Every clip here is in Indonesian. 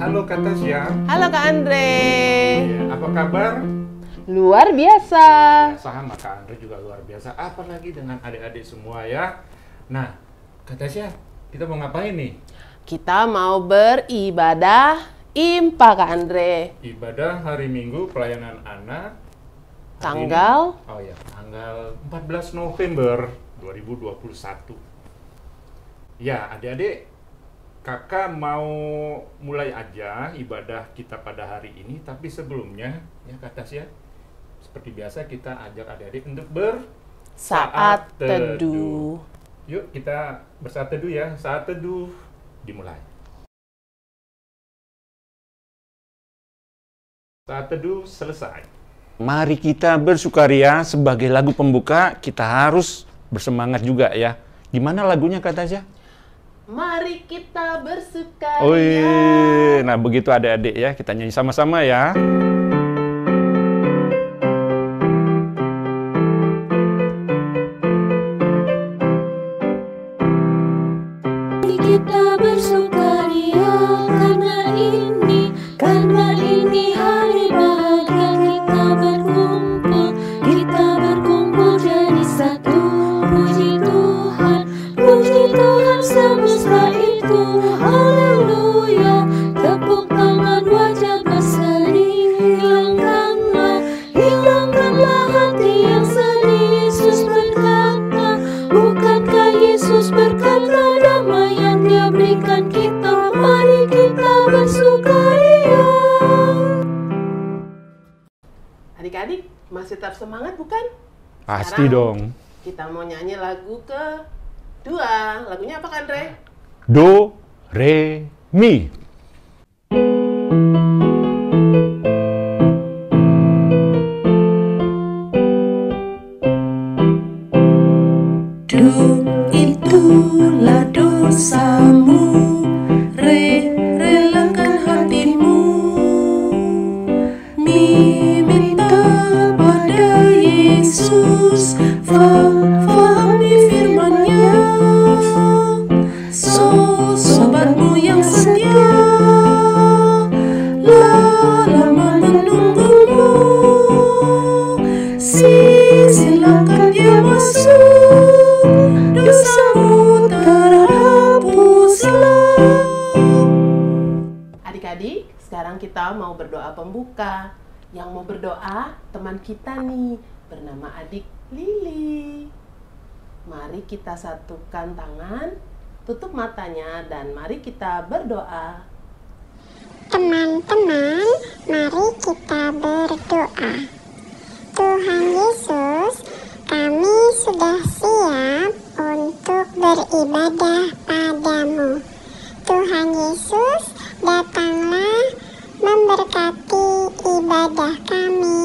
Halo Kak Tasya. Halo Kak Andre. Iya, apa kabar? Luar biasa. Ya, sama Kak Andre juga luar biasa. Apalagi dengan adik-adik semua ya. Nah, Kak Tasya, kita mau ngapain nih? Kita mau beribadah IMPA Kak Andre. Ibadah hari Minggu pelayanan anak. Tanggal? Tanggal 14 November 2021. Ya, adik-adik, Kakak mau mulai aja ibadah kita pada hari ini, tapi sebelumnya ya Kak Tasya, seperti biasa kita ajak adik-adik untuk Saat teduh. Yuk kita bersaat teduh ya. Saat teduh dimulai. Saat teduh selesai. Mari kita bersukaria. Sebagai lagu pembuka kita harus bersemangat juga ya. Gimana lagunya Kak Tasya? Mari kita bersukaria. Oh iya. Nah begitu adik-adik ya, kita nyanyi sama-sama ya. Mari kita bersukaria karena ini hari bahagia. Kita berkumpul jadi satu. Puji Tuhan semesta itu, haleluya. Tepuk tangan, wajah berseri. Hilangkanlah hati yang sedih. Yesus berkata, bukankah Yesus berkata damai yang Dia berikan kita? Mari kita bersukaria. Adik-adik masih tetap semangat bukan? Pasti Sekarang dong. Kita mau nyanyi lagu kedua. Lagunya apa Kak Andre? Do, re, mi. Do itulah dosamu, relakan hatimu. Mi minta pada Yesus, fahami firman-Nya. Sobatmu yang setia, lama menunggumu. Silakan dia masuk, dosamu terhapuslah. Adik-adik, sekarang kita mau berdoa pembuka. Yang mau berdoa teman kita nih, bernama adik Lili. Mari kita satukan tangan, tutup matanya, dan mari kita berdoa. Teman-teman, mari kita berdoa. Tuhan Yesus, kami sudah siap untuk beribadah padamu. Tuhan Yesus, datanglah memberkati ibadah kami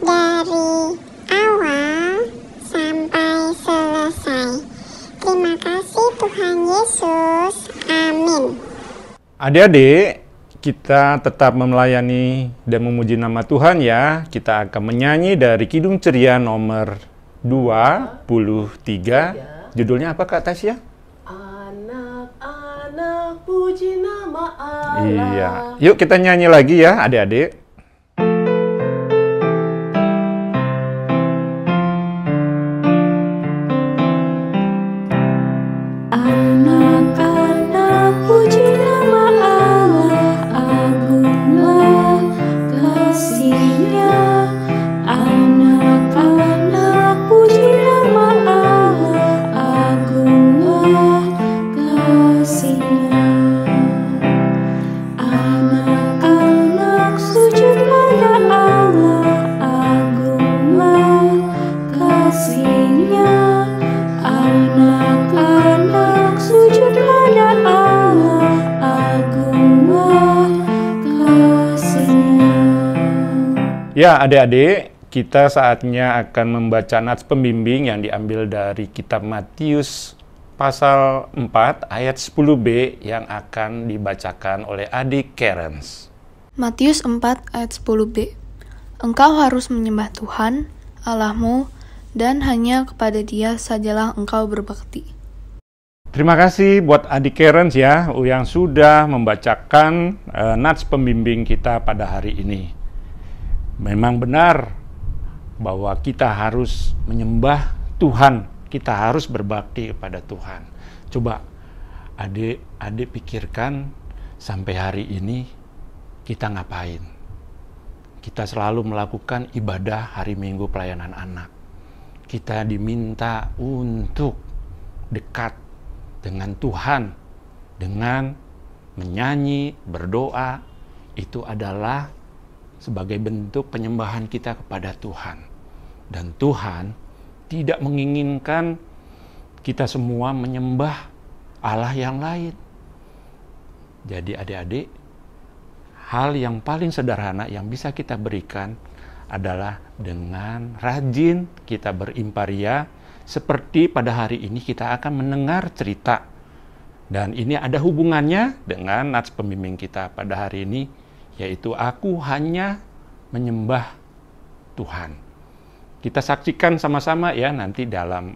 dari awal sampai selesai. Terima kasih Tuhan Yesus. Amin. Adik-adik, kita tetap melayani dan memuji nama Tuhan ya. Kita akan menyanyi dari Kidung Ceria nomor 23. Judulnya apa Kak Tasya? Anak-anak puji nama Allah. Iya. Yuk kita nyanyi lagi ya adik-adik. Anak-anak puji nama Allah, agunglah kasih-Nya. Anak-anak puji nama Allah, agunglah kasih-Nya. Anak-anak sujud pada Allah, agunglah kasih-Nya. Anak-anak sujud pada Allah, agunglah kasih-Nya. Ya adik-adik, kita saatnya akan membaca nats pembimbing yang diambil dari kitab Matius pasal 4 ayat 10b yang akan dibacakan oleh adik Kerens. Matius 4 ayat 10b. Engkau harus menyembah Tuhan, Allahmu, dan hanya kepada Dia sajalah engkau berbakti. Terima kasih buat adik Karen ya yang sudah membacakan nats pembimbing kita pada hari ini. Memang benar bahwa kita harus menyembah Tuhan, kita harus berbakti kepada Tuhan. Coba adik pikirkan sampai hari ini kita ngapain? Kita selalu melakukan ibadah hari Minggu pelayanan anak. Kita diminta untuk dekat dengan Tuhan, dengan menyanyi, berdoa, itu adalah sebagai bentuk penyembahan kita kepada Tuhan. Dan Tuhan tidak menginginkan kita semua menyembah Allah yang lain. Jadi adik-adik, hal yang paling sederhana yang bisa kita berikan adalah dengan rajin kita berimparia. Seperti pada hari ini kita akan mendengar cerita. Dan ini ada hubungannya dengan nats pembimbing kita pada hari ini, yaitu aku hanya menyembah Tuhan. Kita saksikan sama-sama ya nanti dalam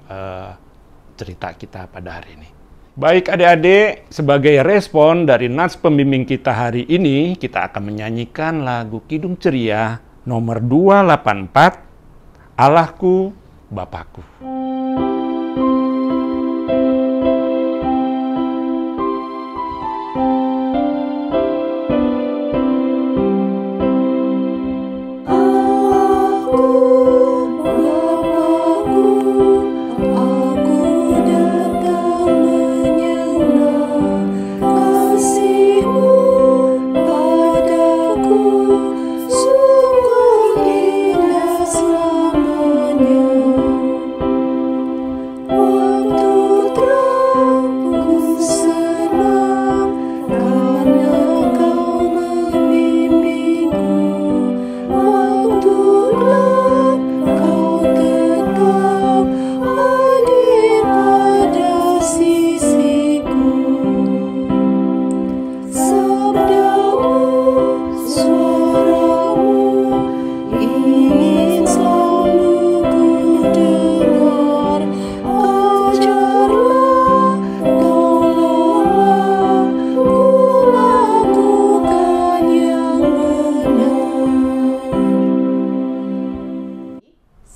cerita kita pada hari ini. Baik adik-adik, sebagai respon dari nats pembimbing kita hari ini, kita akan menyanyikan lagu Kidung Ceria nomor 284, Allahku Bapakku.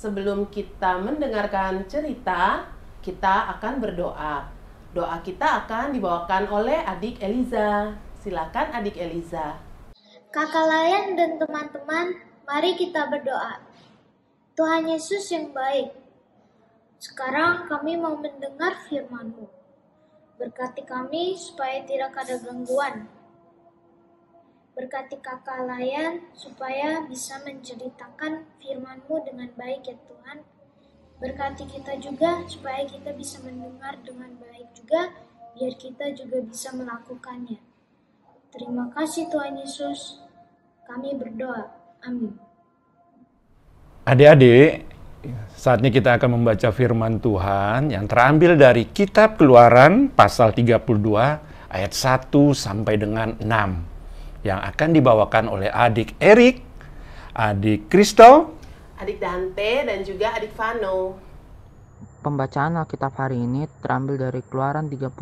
Sebelum kita mendengarkan cerita, kita akan berdoa. Doa kita akan dibawakan oleh adik Eliza. Silakan adik Eliza. Kakak Layan dan teman-teman, mari kita berdoa. Tuhan Yesus yang baik, sekarang kami mau mendengar firman-Mu. Berkati kami supaya tidak ada gangguan. Berkati kakak Layan supaya bisa menceritakan firman-Mu dengan baik ya Tuhan. Berkati kita juga supaya kita bisa mendengar dengan baik juga, biar kita juga bisa melakukannya. Terima kasih Tuhan Yesus. Kami berdoa. Amin. Adik-adik, saatnya kita akan membaca firman Tuhan yang terambil dari Kitab Keluaran pasal 32 ayat 1 sampai dengan 6 yang akan dibawakan oleh adik Erik, adik Kristo, adik Dante, dan juga adik Vano. Pembacaan Alkitab hari ini terambil dari Keluaran 32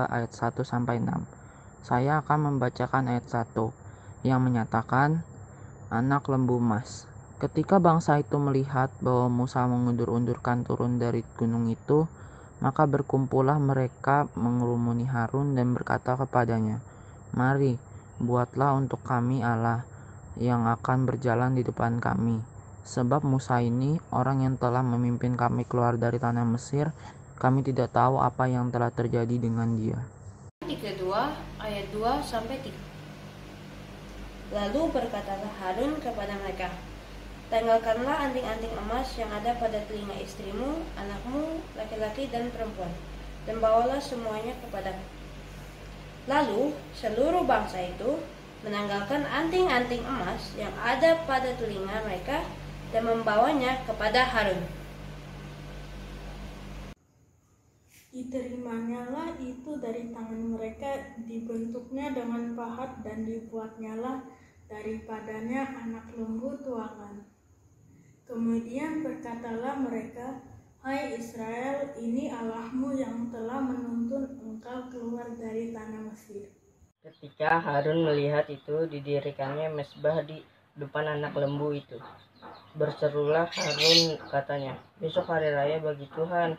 ayat 1 sampai 6. Saya akan membacakan ayat 1 yang menyatakan anak lembu emas. Ketika bangsa itu melihat bahwa Musa mengundur-undurkan turun dari gunung itu, maka berkumpullah mereka mengerumuni Harun dan berkata kepadanya, "Mari, buatlah untuk kami Allah yang akan berjalan di depan kami. Sebab Musa ini orang yang telah memimpin kami keluar dari tanah Mesir, kami tidak tahu apa yang telah terjadi dengan dia." Di kedua ayat 2 sampai 3. Lalu berkatalah Harun kepada mereka, "Tanggalkanlah anting-anting emas yang ada pada telinga istrimu, anakmu, laki-laki dan perempuan, dan bawalah semuanya kepadaku." Lalu seluruh bangsa itu menanggalkan anting-anting emas yang ada pada telinga mereka dan membawanya kepada Harun. Diterimanya itu dari tangan mereka, dibentuknya dengan pahat dan dibuatnyalah daripadanya anak lembu tuangan. Kemudian berkatalah mereka, Hai Israel, ini Allahmu yang telah menuntun engkau keluar dari tanah Mesir. Ketika Harun melihat itu, didirikannya mezbah di depan anak lembu itu. Berserulah Harun, katanya, besok hari raya bagi Tuhan,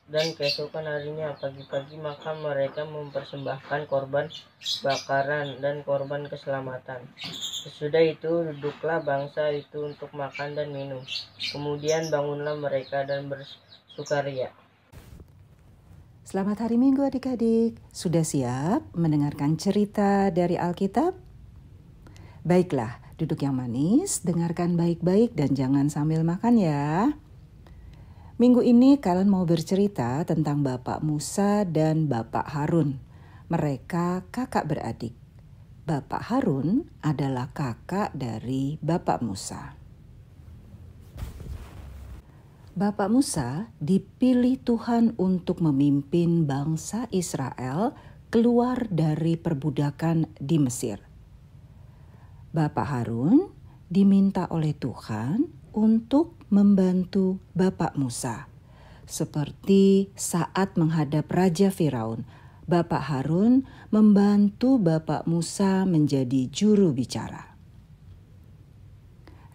dan keesokan harinya pagi-pagi maka mereka mempersembahkan korban bakaran dan korban keselamatan. Sesudah itu duduklah bangsa itu untuk makan dan minum. Kemudian bangunlah mereka dan bersukaria. Selamat hari Minggu adik-adik. Sudah siap mendengarkan cerita dari Alkitab? Baiklah, duduk yang manis, dengarkan baik-baik dan jangan sambil makan ya. Minggu ini kalian mau bercerita tentang Bapak Musa dan Bapak Harun. Mereka kakak beradik. Bapak Harun adalah kakak dari Bapak Musa. Bapak Musa dipilih Tuhan untuk memimpin bangsa Israel keluar dari perbudakan di Mesir. Bapak Harun diminta oleh Tuhan untuk membantu Bapak Musa. Seperti saat menghadap Raja Firaun, Bapak Harun membantu Bapak Musa menjadi juru bicara.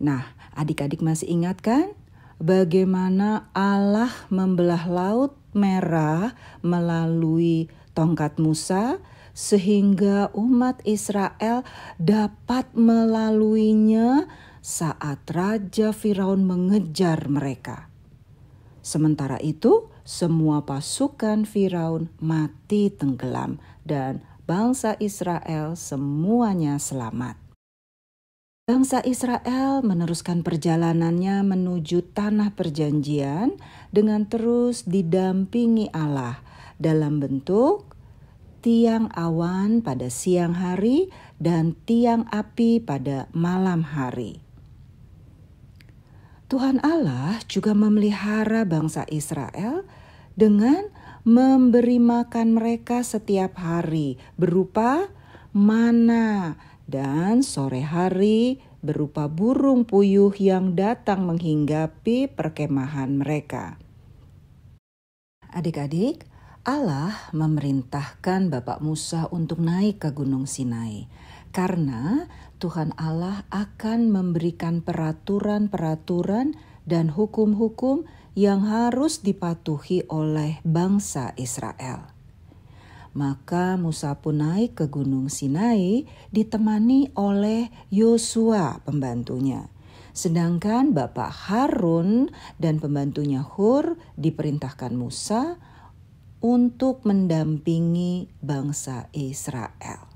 Nah, adik-adik masih ingat kan? Bagaimana Allah membelah Laut Merah melalui tongkat Musa sehingga umat Israel dapat melaluinya saat Raja Firaun mengejar mereka. Sementara itu, semua pasukan Firaun mati tenggelam dan bangsa Israel semuanya selamat. Bangsa Israel meneruskan perjalanannya menuju tanah perjanjian dengan terus didampingi Allah dalam bentuk tiang awan pada siang hari dan tiang api pada malam hari. Tuhan Allah juga memelihara bangsa Israel dengan memberi makan mereka setiap hari berupa mana, dan sore hari berupa burung puyuh yang datang menghinggapi perkemahan mereka. Adik-adik, Allah memerintahkan Bapak Musa untuk naik ke Gunung Sinai karena Tuhan Allah akan memberikan peraturan-peraturan dan hukum-hukum yang harus dipatuhi oleh bangsa Israel. Maka Musa pun naik ke Gunung Sinai ditemani oleh Yosua pembantunya. Sedangkan Bapak Harun dan pembantunya Hur diperintahkan Musa untuk mendampingi bangsa Israel.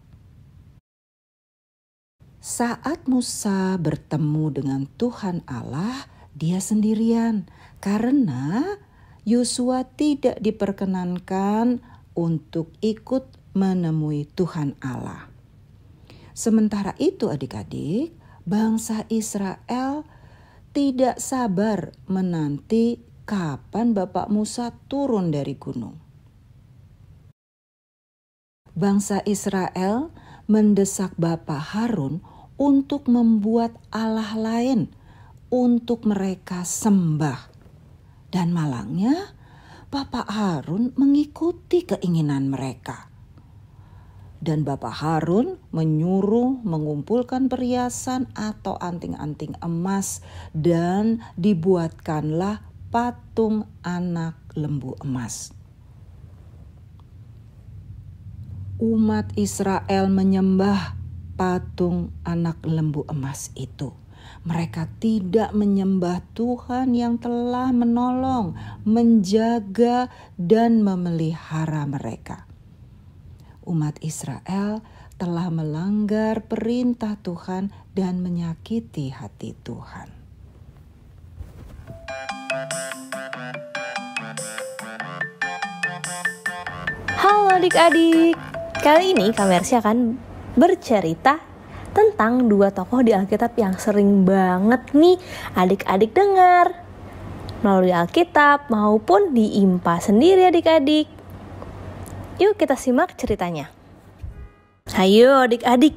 Saat Musa bertemu dengan Tuhan Allah, dia sendirian karena Yosua tidak diperkenankan untuk ikut menemui Tuhan Allah. Sementara itu adik-adik, bangsa Israel tidak sabar menanti kapan Bapak Musa turun dari gunung. Bangsa Israel mendesak Bapak Harun untuk membuat Allah lain untuk mereka sembah. Dan malangnya Bapak Harun mengikuti keinginan mereka. Dan Bapak Harun menyuruh mengumpulkan perhiasan atau anting-anting emas dan dibuatkanlah patung anak lembu emas. Umat Israel menyembah patung anak lembu emas itu. Mereka tidak menyembah Tuhan yang telah menolong, menjaga, dan memelihara mereka. Umat Israel telah melanggar perintah Tuhan dan menyakiti hati Tuhan. Halo adik-adik, kali ini Kak Mercy akan bercerita tentang dua tokoh di Alkitab yang sering banget nih adik-adik dengar melalui Alkitab maupun di IMPA sendiri adik-adik. Yuk kita simak ceritanya. Ayo adik-adik,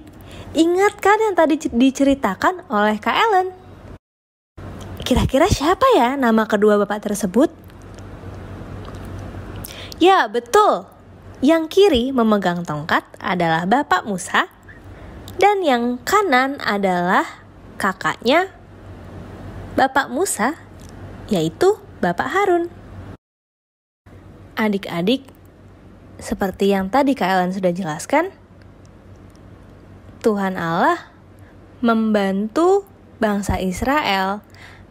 ingat kan yang tadi diceritakan oleh Kak Ellen? Kira-kira siapa ya nama kedua bapak tersebut? Ya, betul. Yang kiri memegang tongkat adalah Bapak Musa, dan yang kanan adalah kakaknya Bapak Musa, yaitu Bapak Harun. Adik-adik, seperti yang tadi Kak Ellen sudah jelaskan, Tuhan Allah membantu bangsa Israel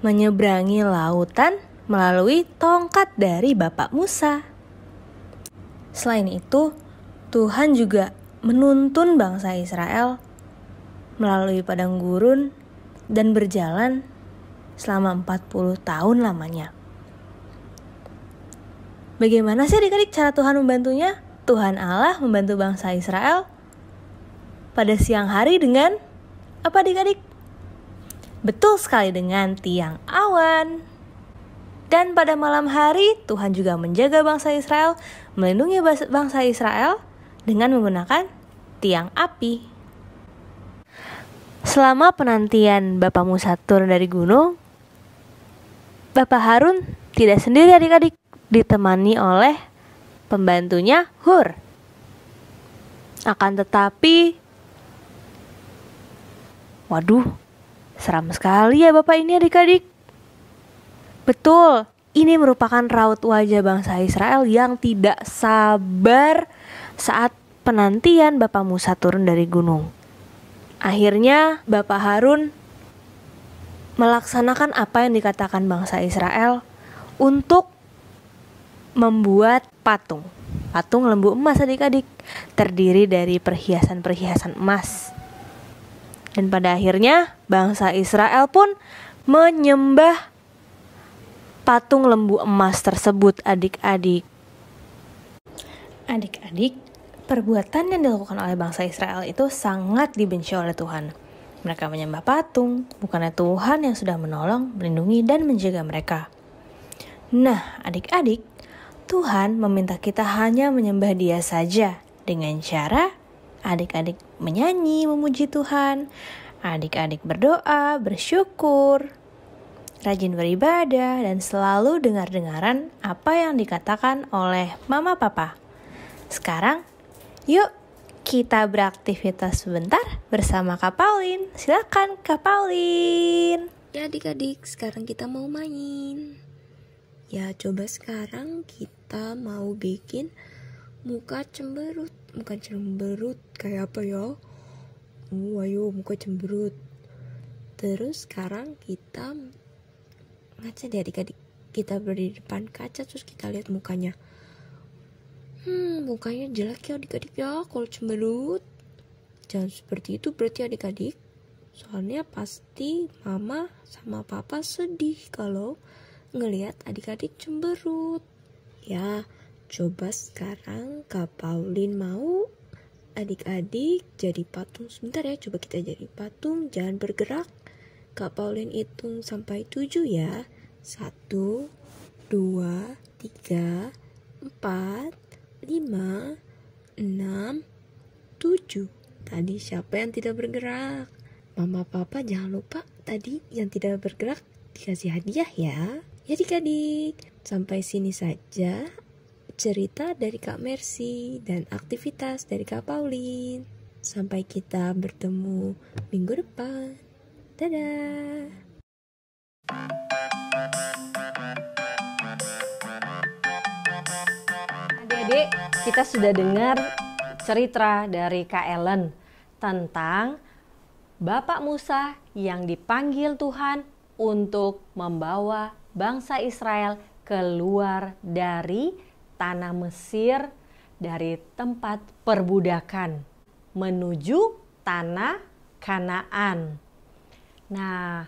menyeberangi lautan melalui tongkat dari Bapak Musa. Selain itu, Tuhan juga menuntun bangsa Israel melalui padang gurun dan berjalan selama 40 tahun lamanya. Bagaimana sih adik-adik cara Tuhan membantunya? Tuhan Allah membantu bangsa Israel pada siang hari dengan apa adik-adik? Betul sekali, dengan tiang awan. Dan pada malam hari Tuhan juga menjaga bangsa Israel, melindungi bangsa Israel dengan menggunakan tiang api. Selama penantian Bapak Musa turun dari gunung, Bapak Harun tidak sendiri adik-adik, ditemani oleh pembantunya Hur. Akan tetapi, waduh, seram sekali ya Bapak ini adik-adik. Betul, ini merupakan raut wajah bangsa Israel yang tidak sabar saat penantian Bapak Musa turun dari gunung. Akhirnya Bapak Harun melaksanakan apa yang dikatakan bangsa Israel untuk membuat patung lembu emas adik-adik, terdiri dari perhiasan-perhiasan emas. Dan pada akhirnya bangsa Israel pun menyembah patung lembu emas tersebut adik-adik. Adik-adik, perbuatan yang dilakukan oleh bangsa Israel itu sangat dibenci oleh Tuhan. Mereka menyembah patung, bukannya Tuhan yang sudah menolong, melindungi, dan menjaga mereka. Nah, adik-adik, Tuhan meminta kita hanya menyembah Dia saja dengan cara adik-adik menyanyi, memuji Tuhan, adik-adik berdoa, bersyukur, rajin beribadah, dan selalu dengar-dengaran apa yang dikatakan oleh Mama Papa. Sekarang, yuk kita beraktivitas sebentar bersama Kak Pauline. Silakan Kak Pauline. Ya adik-adik, sekarang kita mau main. Ya coba sekarang kita mau bikin muka cemberut. Muka cemberut kayak apa ya? Ayo muka cemberut. Terus sekarang kita ngaca deh adik-adik. Kita berdiri di depan kaca terus kita lihat mukanya. Mukanya jelek ya adik-adik ya kalau cemberut. Jangan seperti itu berarti adik-adik. Soalnya pasti mama sama papa sedih kalau ngelihat adik-adik cemberut. Ya, coba sekarang Kak Pauline mau adik-adik jadi patung. Sebentar ya, coba kita jadi patung, jangan bergerak. Kak Pauline hitung sampai 7 ya. 1, 2, 3, 4, 5, 6, 7. Tadi siapa yang tidak bergerak? Mama papa jangan lupa tadi yang tidak bergerak dikasih hadiah ya. Ya adik-adik, sampai sini saja cerita dari Kak Mercy dan aktivitas dari Kak Pauline. Sampai kita bertemu minggu depan. Dadah. Adik-adik, kita sudah dengar cerita dari Kak Ellen tentang Bapak Musa yang dipanggil Tuhan untuk membawa bangsa Israel keluar dari tanah Mesir, dari tempat perbudakan menuju tanah Kanaan. Nah,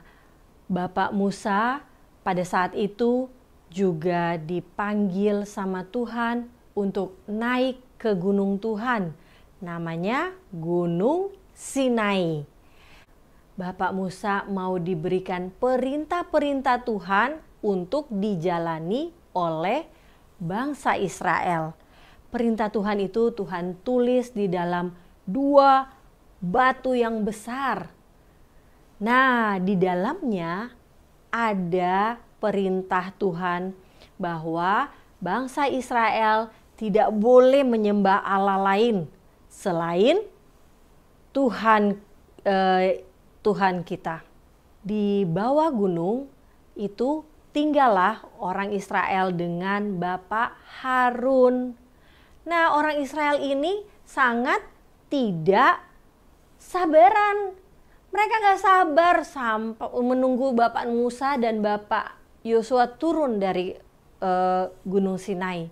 Bapak Musa pada saat itu juga dipanggil sama Tuhan untuk naik ke gunung Tuhan, namanya Gunung Sinai. Bapak Musa mau diberikan perintah-perintah Tuhan untuk dijalani oleh bangsa Israel. Perintah Tuhan itu Tuhan tulis di dalam 2 batu yang besar. Nah, di dalamnya ada perintah Tuhan bahwa bangsa Israel tidak boleh menyembah Allah lain selain Tuhan kita. Di bawah gunung itu tinggallah orang Israel dengan Bapak Harun. Nah, orang Israel ini sangat tidak sabaran. Mereka gak sabar sampai menunggu Bapak Musa dan Bapak Yosua turun dari Gunung Sinai.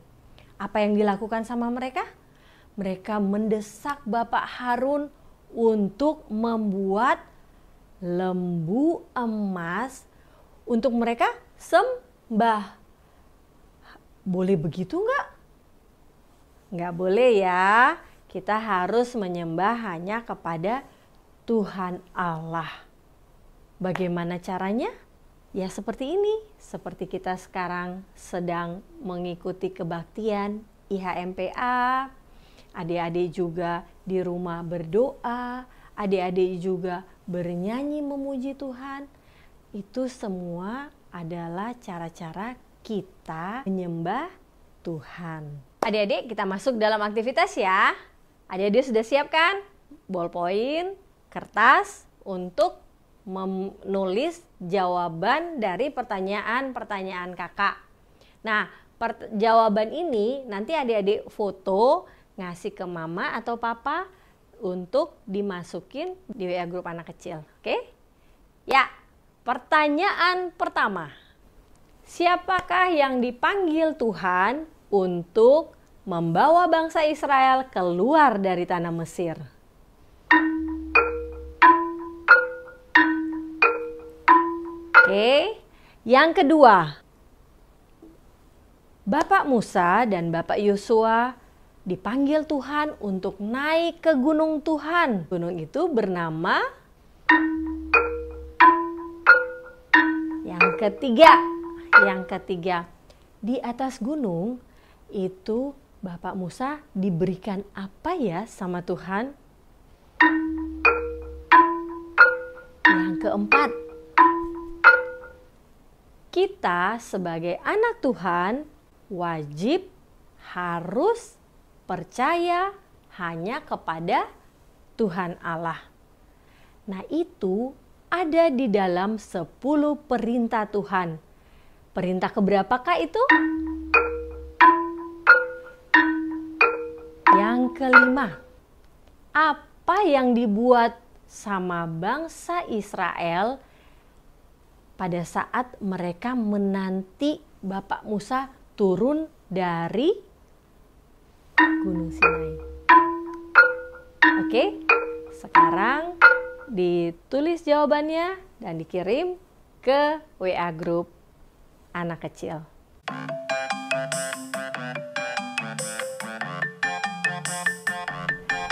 Apa yang dilakukan sama mereka? Mereka mendesak Bapak Harun untuk membuat lembu emas untuk mereka sembah. Boleh begitu nggak? Nggak boleh ya. Kita harus menyembah hanya kepada Tuhan Allah. Bagaimana caranya? Ya seperti ini. Seperti kita sekarang sedang mengikuti kebaktian IHMPA. Adik-adik juga di rumah berdoa. Adik-adik juga bernyanyi memuji Tuhan. Itu semua adalah cara-cara kita menyembah Tuhan. Adik-adik, kita masuk dalam aktivitas ya. Adik-adik sudah siap kan? Ballpoint, kertas untuk menulis jawaban dari pertanyaan-pertanyaan kakak. Nah, jawaban ini nanti adik-adik foto, ngasih ke mama atau papa untuk dimasukin di WA grup anak kecil. Oke? Ya, pertanyaan pertama. Siapakah yang dipanggil Tuhan untuk membawa bangsa Israel keluar dari tanah Mesir? Oke, yang kedua. Bapak Musa dan Bapak Yosua dipanggil Tuhan untuk naik ke gunung Tuhan. Gunung itu bernama yang ketiga. Di atas gunung itu Bapak Musa diberikan apa ya sama Tuhan? Yang keempat, kita sebagai anak Tuhan wajib harus percaya hanya kepada Tuhan Allah. Nah, itu ada di dalam 10 perintah Tuhan. Perintah keberapakah itu? Yang kelima. Apa yang dibuat sama bangsa Israel pada saat mereka menanti Bapak Musa turun dari Gunung Sinai? Oke, sekarang ditulis jawabannya dan dikirim ke WA grup anak kecil.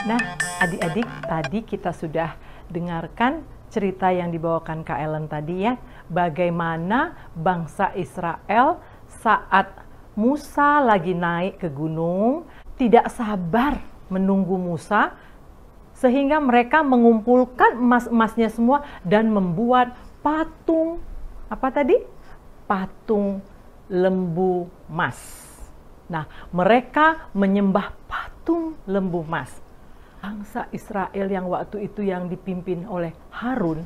Nah, adik-adik, tadi kita sudah dengarkan cerita yang dibawakan Kak Ellen tadi ya, bagaimana bangsa Israel saat Musa lagi naik ke gunung, tidak sabar menunggu Musa, sehingga mereka mengumpulkan emas-emasnya semua dan membuat patung, apa tadi? Patung lembu emas. Nah, mereka menyembah patung lembu emas. Bangsa Israel yang waktu itu yang dipimpin oleh Harun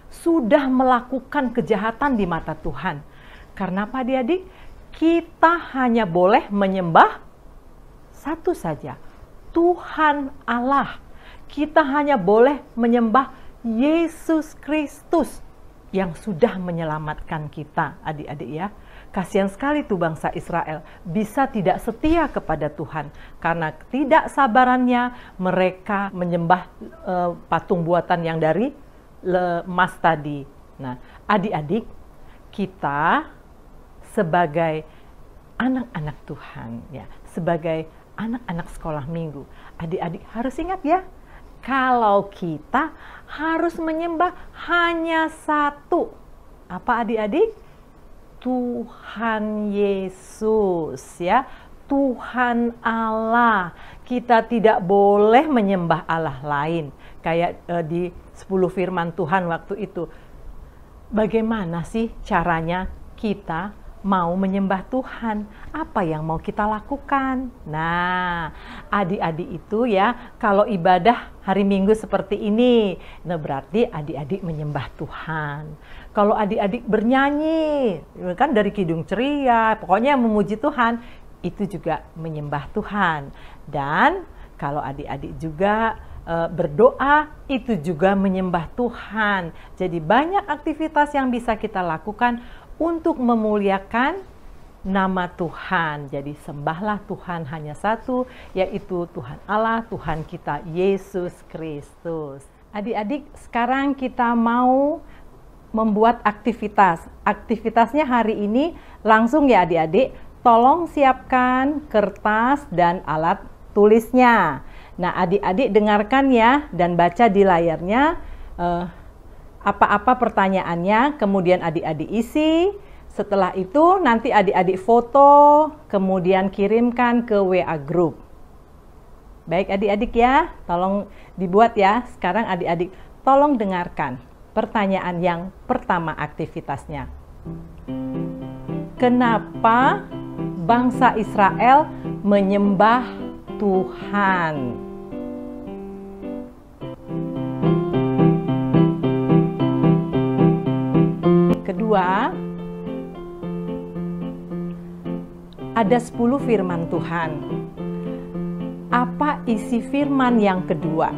sudah melakukan kejahatan di mata Tuhan. Karena apa adik-adik? Kita hanya boleh menyembah satu saja, Tuhan Allah. Kita hanya boleh menyembah Yesus Kristus yang sudah menyelamatkan kita, adik-adik ya. Kasihan sekali tuh bangsa Israel bisa tidak setia kepada Tuhan karena ketidaksabarannya mereka menyembah patung buatan yang dari emas tadi. Nah, adik-adik, kita sebagai anak-anak Tuhan ya, sebagai anak-anak sekolah minggu, adik-adik harus ingat ya, kalau kita harus menyembah hanya satu. Apa adik-adik? Tuhan Yesus ya, Tuhan Allah. Kita tidak boleh menyembah Allah lain. Kayak di 10 firman Tuhan waktu itu. Bagaimana sih caranya kita mau menyembah Tuhan. Apa yang mau kita lakukan? Nah, adik-adik itu ya, kalau ibadah hari Minggu seperti ini, nah berarti adik-adik menyembah Tuhan. Kalau adik-adik bernyanyi, kan dari kidung ceria, pokoknya memuji Tuhan, itu juga menyembah Tuhan. Dan kalau adik-adik juga berdoa, itu juga menyembah Tuhan. Jadi banyak aktivitas yang bisa kita lakukan untuk memuliakan nama Tuhan. Jadi sembahlah Tuhan hanya satu, yaitu Tuhan Allah, Tuhan kita Yesus Kristus. Adik-adik, sekarang kita mau membuat aktivitas. Aktivitasnya hari ini langsung ya adik-adik, tolong siapkan kertas dan alat tulisnya. Nah, adik-adik dengarkan ya dan baca di layarnya apa-apa pertanyaannya, kemudian adik-adik isi. Setelah itu nanti adik-adik foto, kemudian kirimkan ke WA group. Baik adik-adik ya, tolong dibuat ya. Sekarang adik-adik tolong dengarkan pertanyaan yang pertama aktivitasnya. Kenapa bangsa Israel menyembah Tuhan? Kedua, ada 10 firman Tuhan. Apa isi firman yang kedua?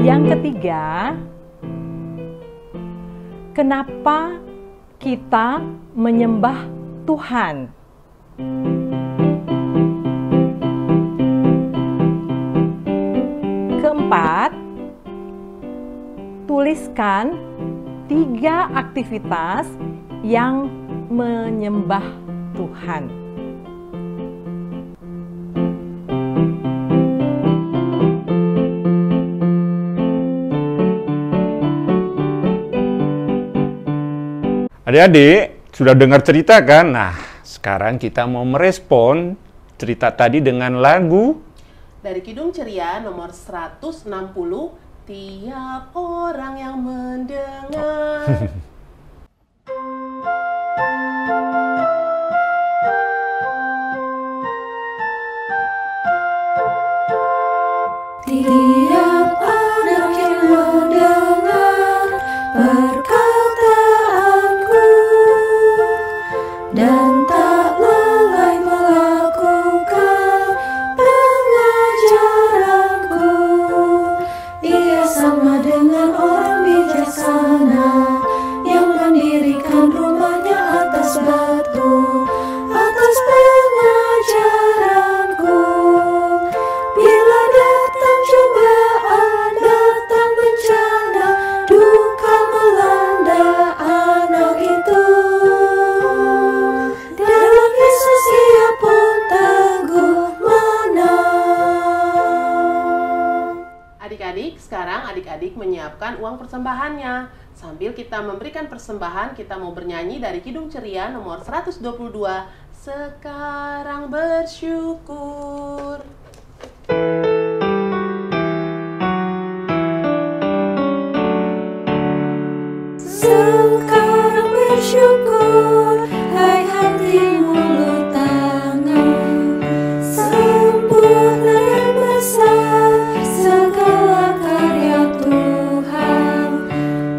Yang ketiga, kenapa kita menyembah Tuhan? Keempat, tuliskan 3 aktivitas yang menyembah Tuhan. Adik-adik, sudah dengar cerita kan? Nah, sekarang kita mau merespon cerita tadi dengan lagu dari Kidung Ceria nomor 160, tiap orang yang mendengar. Tiap anak yang mendengar perkataanku dan tak lalai melakukan pengajaranku, ia sama dengan orang bijaksana yang mendirikan rumahnya atas batu, atas pengajaranku. Bila datang cobaan, datang bencana, duka melanda anak itu, dalam Yesus ia pun teguh menang. Adik-adik, sekarang adik-adik menyiapkan uang persembahannya. Sambil kita memberikan persembahan, kita mau bernyanyi dari Kidung Ceria nomor 122, Sekarang Bersyukur. Sekarang bersyukur, hai hati mulut tangan, sempurna dan besar segala karya Tuhan.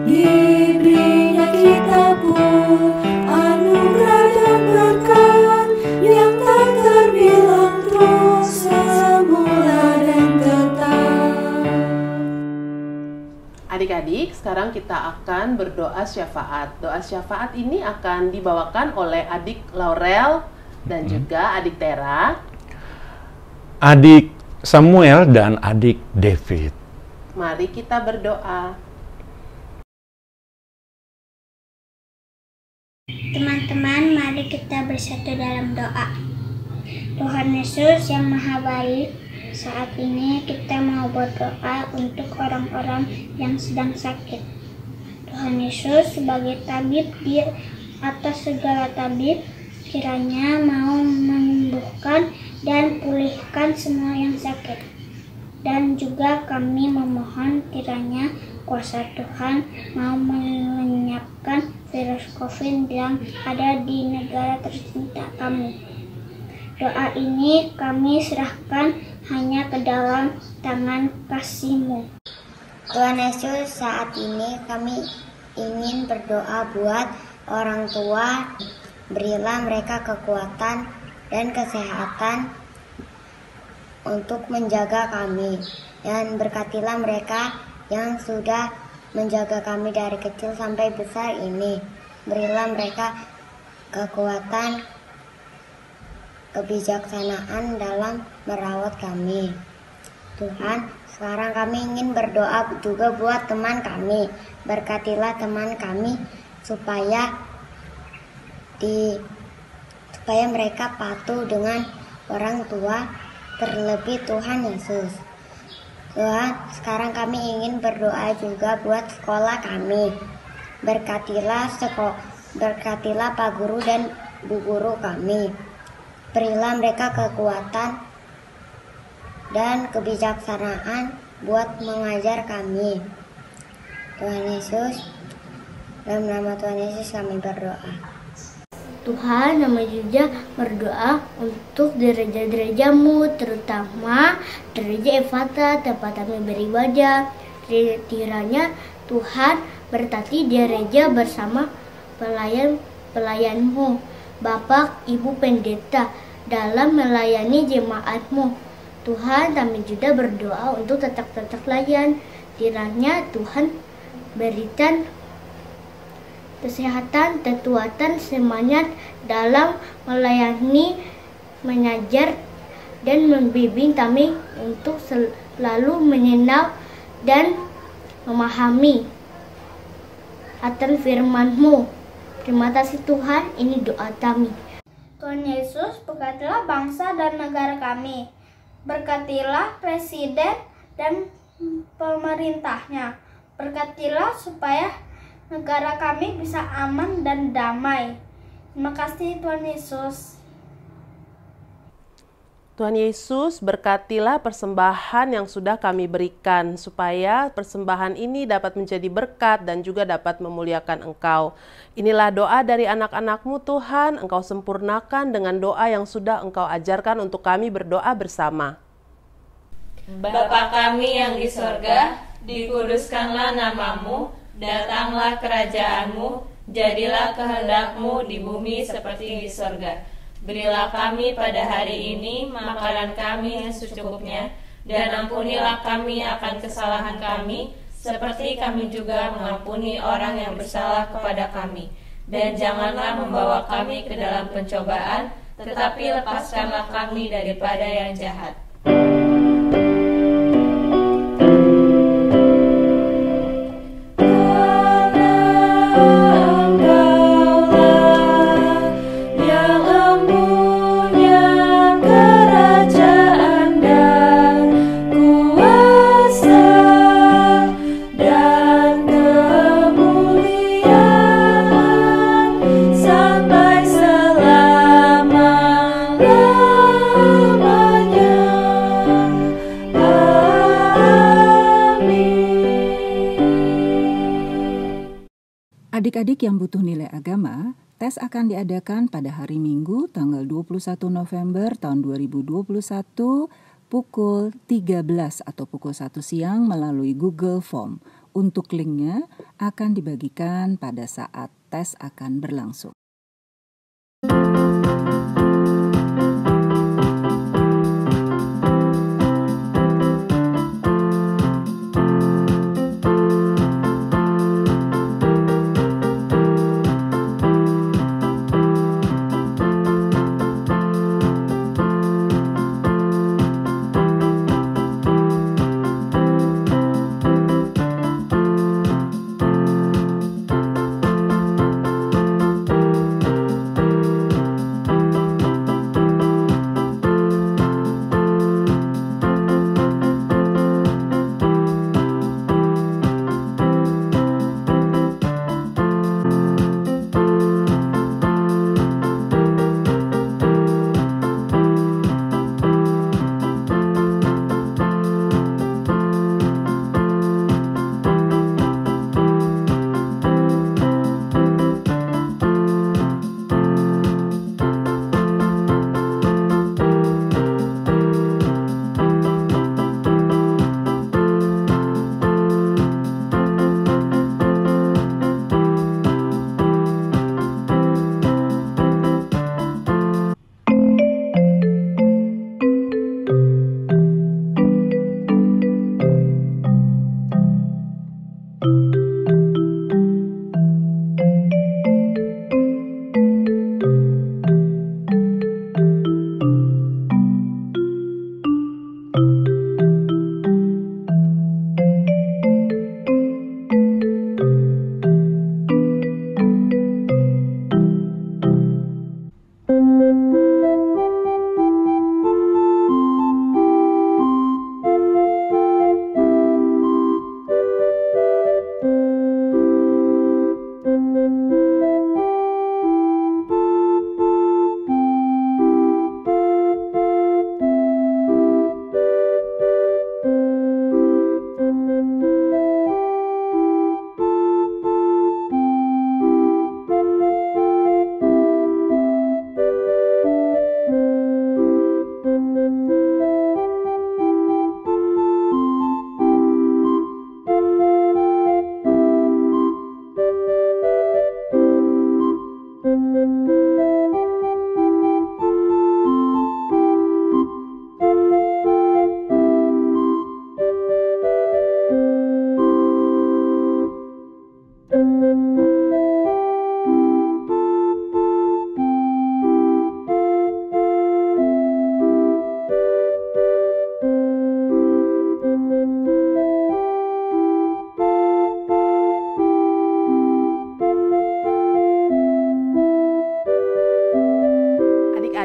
Diberinya kita pun anugerah dan berkat yang tak terbilang, terus semula dan tetap. Adik-adik, sekarang kita akan berdoa syafaat. Doa syafaat ini akan dibawakan oleh adik Laurel dan juga adik Tera, adik Samuel dan adik David. Mari kita berdoa. Teman-teman, mari kita bersatu dalam doa. Tuhan Yesus yang Maha Baik, saat ini kita mau berdoa untuk orang-orang yang sedang sakit. Tuhan Yesus sebagai tabib di atas segala tabib, kiranya mau menyembuhkan dan pulihkan semua yang sakit. Dan juga kami memohon kiranya kuasa Tuhan mau melenyapkan virus COVID yang ada di negara tercinta kami. Doa ini kami serahkan hanya ke dalam tangan kasih-Mu. Tuhan Yesus, saat ini kami ingin berdoa buat orang tua. Berilah mereka kekuatan dan kesehatan untuk menjaga kami. Dan berkatilah mereka yang sudah menjaga kami dari kecil sampai besar ini. Berilah mereka kekuatan, kebijaksanaan dalam merawat kami. Tuhan, sekarang kami ingin berdoa juga buat teman kami. Berkatilah teman kami supaya mereka patuh dengan orang tua, terlebih Tuhan Yesus. Tuhan, sekarang kami ingin berdoa juga buat sekolah kami. Berkatilah Pak Guru dan Bu Guru kami. Berilah mereka kekuatan dan kebijaksanaan buat mengajar kami. Tuhan Yesus, dalam nama Tuhan Yesus kami berdoa. Tuhan, kami juga berdoa untuk gereja-gereja-Mu, terutama gereja Efata tempat kami beribadah. Kiranya Tuhan berkati gereja bersama pelayan-Mu, Bapak, Ibu Pendeta, dalam melayani jemaat-Mu. Tuhan, kami juga berdoa untuk tetap layan. Kiranya Tuhan berikan kesehatan, kekuatan, semangat dalam melayani, mengajar, dan membimbing kami untuk selalu mengenal dan memahami akan firman-Mu. Terima kasih Tuhan, ini doa kami. Tuhan Yesus, berkatilah bangsa dan negara kami. Berkatilah presiden dan pemerintahnya. Berkatilah supaya negara kami bisa aman dan damai. Terima kasih Tuhan Yesus. Tuhan Yesus, berkatilah persembahan yang sudah kami berikan, supaya persembahan ini dapat menjadi berkat dan juga dapat memuliakan Engkau. Inilah doa dari anak-anak-Mu Tuhan, Engkau sempurnakan dengan doa yang sudah Engkau ajarkan untuk kami berdoa bersama. Bapa kami yang di sorga, dikuduskanlah nama-Mu, datanglah kerajaan-Mu, jadilah kehendak-Mu di bumi seperti di sorga. Berilah kami pada hari ini makanan kami yang secukupnya, dan ampunilah kami akan kesalahan kami, seperti kami juga mengampuni orang yang bersalah kepada kami. Dan janganlah membawa kami ke dalam pencobaan, tetapi lepaskanlah kami daripada yang jahat. Adik-adik yang butuh nilai agama, tes akan diadakan pada hari Minggu tanggal 21 November tahun 2021 pukul 13 atau pukul 1 siang melalui Google Form. Untuk linknya akan dibagikan pada saat tes akan berlangsung.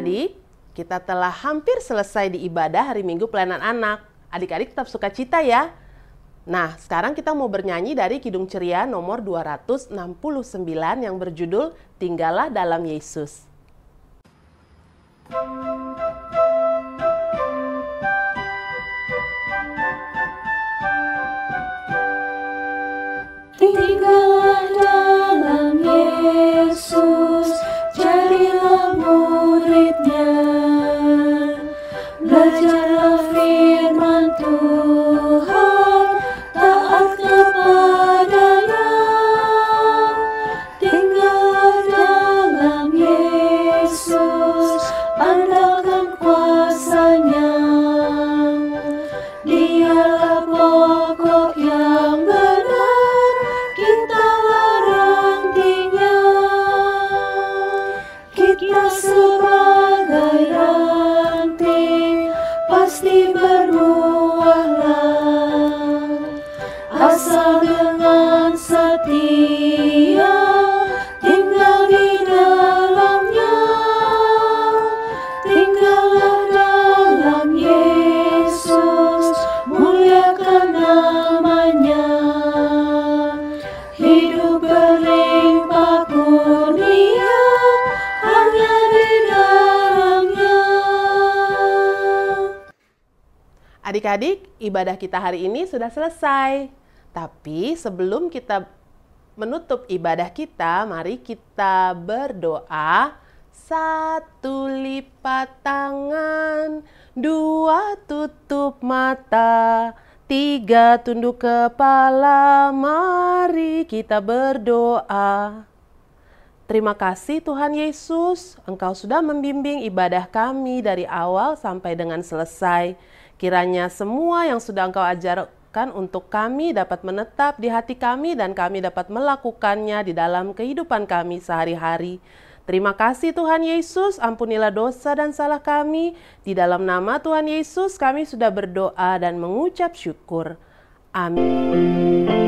adik-adik, kita telah hampir selesai di ibadah hari Minggu pelayanan anak. Adik-adik tetap sukacita ya. Nah, sekarang kita mau bernyanyi dari Kidung Ceria nomor 269 yang berjudul Tinggallah Dalam Yesus. Tinggallah dalam Yesus, jadilah muridnya, belajarlah firman Tuhan, taat kepadanya. Tinggallah dalam Yesus, andalkan kuasa-Nya, Dialah pokok yang benar, kitalah rantingnya. Kita sebagai ranting pasti berbuahlah, asal dengan setia tinggal di dalamnya. Tinggallah dalam Yesus, muliakan namanya. Hidup berlimpah kurnia hanya di dalamnya. Adik-adik, ibadah kita hari ini sudah selesai. Tapi sebelum kita menutup ibadah kita, mari kita berdoa. 1 lipat tangan, 2 tutup mata, 3 tunduk kepala, mari kita berdoa. Terima kasih Tuhan Yesus, Engkau sudah membimbing ibadah kami dari awal sampai dengan selesai. Kiranya semua yang sudah Engkau ajarkan untuk kami dapat menetap di hati kami dan kami dapat melakukannya di dalam kehidupan kami sehari-hari. Terima kasih Tuhan Yesus, ampunilah dosa dan salah kami. Di dalam nama Tuhan Yesus kami sudah berdoa dan mengucap syukur. Amin.